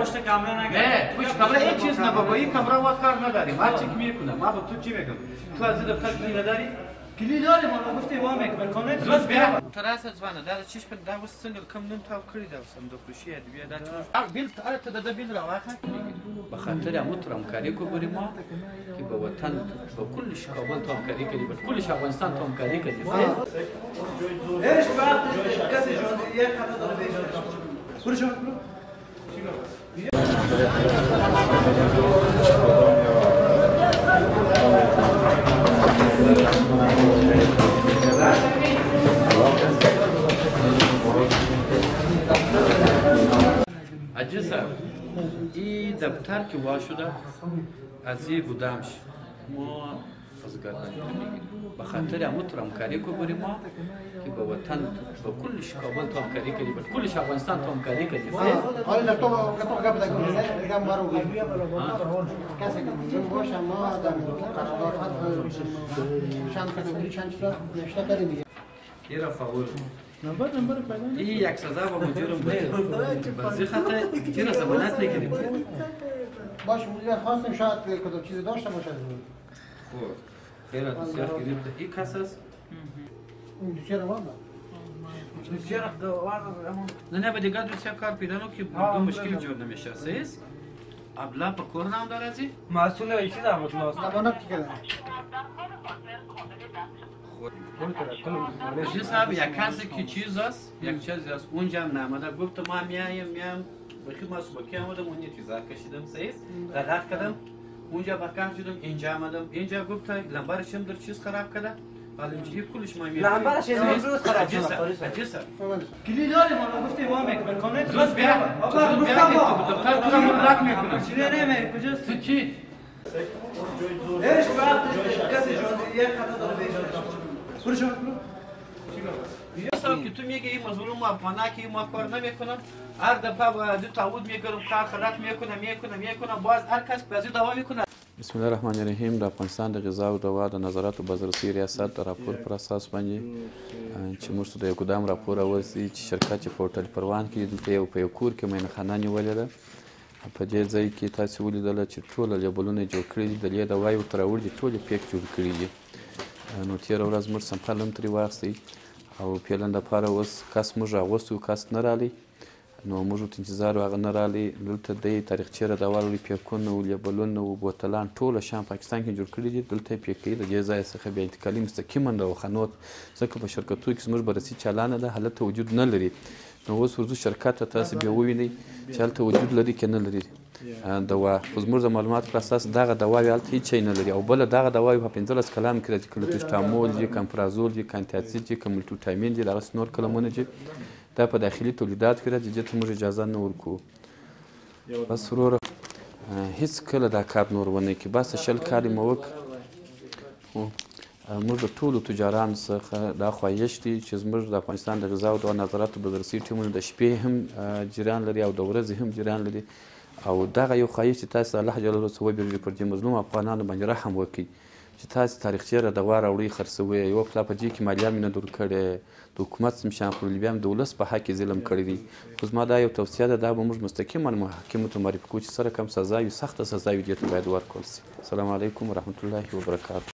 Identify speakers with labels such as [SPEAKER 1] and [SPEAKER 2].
[SPEAKER 1] پشت کامرا نگه
[SPEAKER 2] پشت کامرا هیچ چیز نباید کامرا و کار نداریم هر چی که میکنم ما با تو چی میگم تو از دفتر کلی نداری
[SPEAKER 1] کلی داریم ما گفتیم ما میکنم کامرا درست بیا
[SPEAKER 2] تراس ځوانه دا چیش په دا وس څنګه کم نوم تاو کړی دا سم د خوشی دی بیا دا بیل ته د بیل راوخه به خاطر اموتر همکاری کو بریم ما که به وطن به کلش کابل تو همکاری کنی به کلش افغانستان تو همکاری کنی
[SPEAKER 1] ايش بعد كاسه جون يا حدا ضرب ايجاد كل شو
[SPEAKER 2] عجیب این دفتر که واشده از این بودمش ما ازگردن به خاطر اموتر همکاری کو بریم ما که به وطن به کلش کابل تو همکاری کنی به کلش افغانستان تو همکاری کنی
[SPEAKER 3] حالا تو قبل از دیگه مارو کسی که من باشه ما در قرارداد شان کاتگوری چند تا نشته داریم
[SPEAKER 2] این فاول نمبر پیدا این یک سزا با مجرم بود بعضی خاطر چرا ضمانت نگیریم
[SPEAKER 3] باشه مدیر خواستیم شاید کدوم چیزی داشته باشه
[SPEAKER 2] خب خیلی بسیار گرفت این کس است
[SPEAKER 3] این دوسیه روان
[SPEAKER 2] نه به دیگه دوسیه کار پیدا نو که دو مشکل جور نمیشه سیز ابلا په کور نام دارازی
[SPEAKER 1] مسئول ایشی در بود لاست
[SPEAKER 3] ضمانت کی کنه
[SPEAKER 2] رژی صاحب یک کسی که چیز است یک چیزی است اونجا هم نامده گفت ما میایم بخی ما صبحی آمدم اون یه چیزا کشیدم سیز غلط کردم اونجا بکار شدم اینجا آمدم اینجا گفت لمبرش هم در چیز خراب کرده حالا اینجا کلش ما میاد
[SPEAKER 1] لمبرش امروز خراب شده
[SPEAKER 2] عجیب
[SPEAKER 1] کلی داریم ما گفتیم ما میکنم کامرا درست بیا
[SPEAKER 2] آقا گفتم دفتر تو رو بلاک میکنم
[SPEAKER 1] چی نمیه کجاست
[SPEAKER 2] تو چی
[SPEAKER 1] ايش بعد كاسه جون يا حدا ضرب ايجاد كل شو
[SPEAKER 2] که تو میگی این مظلوم افغانا که ما کار نمیکنم هر دفعه با دو تعود میگیرم کار خراب میکنم باز هر کس به ازی دوا میکنه بسم الله الرحمن الرحیم د افغانستان د غذا او دوا د نظارت او بازرسي ریاست د راپور پر اساس باندې چې موږ د یو ګدام راپور اورسي چې شرکت په هوټل پروان کې دلته یو په یو کور کې میخانه نیولې ده په دې ځای کې تاسو ولیدل چې ټول لیبلونه جوړ کړي دي د دې دوايو تر اول دي ټول پیک جوړ کړي دي نو تیر ورځ موږ سمپل هم ترې واخیستی او پیلن دپاره اوس کس موږ راغوستی کس نه رالی نو موږ ورته انتظار و هغه نه رالی دلته دی تاریخچې را دواړه پیکونه او لیبلونه او بوتلان ټوله شیان پاکستان کې جوړ کړي دي دلته یې پیک کوي د دې ځای څخه بیا انتقالي مستقیما د خنوت ځکه په شرکتونو کې زموږ بررسي چالانه ده هلته وجود نه لري نو اوس ورځو شرکت ته تاسو بیا ووینئ چې هلته وجود لري که نه لري دوا خو زموږ د معلوماتو پر اساس دغه دواوې هلته هېڅ شی نه لري او بله دغه دواوې په 15 کلام کې راځي که لتوسټامول دي کمپرازول دي کانتیاسید دي که ملټوټامین دي دغسې نور کلمونه دي دا په داخلي تولیداتو کې راځي دې ته موږ اجازه نه ورکوو بس وروره هېڅ کله دا کار نور ونه کړي بس 20 کال یې مو وکړ موږ د ټولو تجارانو څخه دا خواهش دی چې زموږ د افغانستان د غذا او دوا نظارت او بازرسي ټیمونه د شپې هم جریان لري او د ورځې هم جریان لري او دغه یو خواهش چې تاسو الله جل جلاله څخه وبېرېږئ پر دې مظلوم افغانانو باندې رحم وکړئ چې تاسو تاریخچې را دوا راوړئ خرڅوئ یوه پلا په دې کې مالیه مې نه دور کړې د حکومت څه شیان خورلي بیا هم د ولس په حق کې ظلم کړی دی خو زما دا یو توصیه ده دا به موږ مستقیما محاکمو ته معرفي کوو چې سره کم سزا وي سخته سزا وي دې ته باید ورکړل سي السلام علیکم ورحمة الله وبرکاته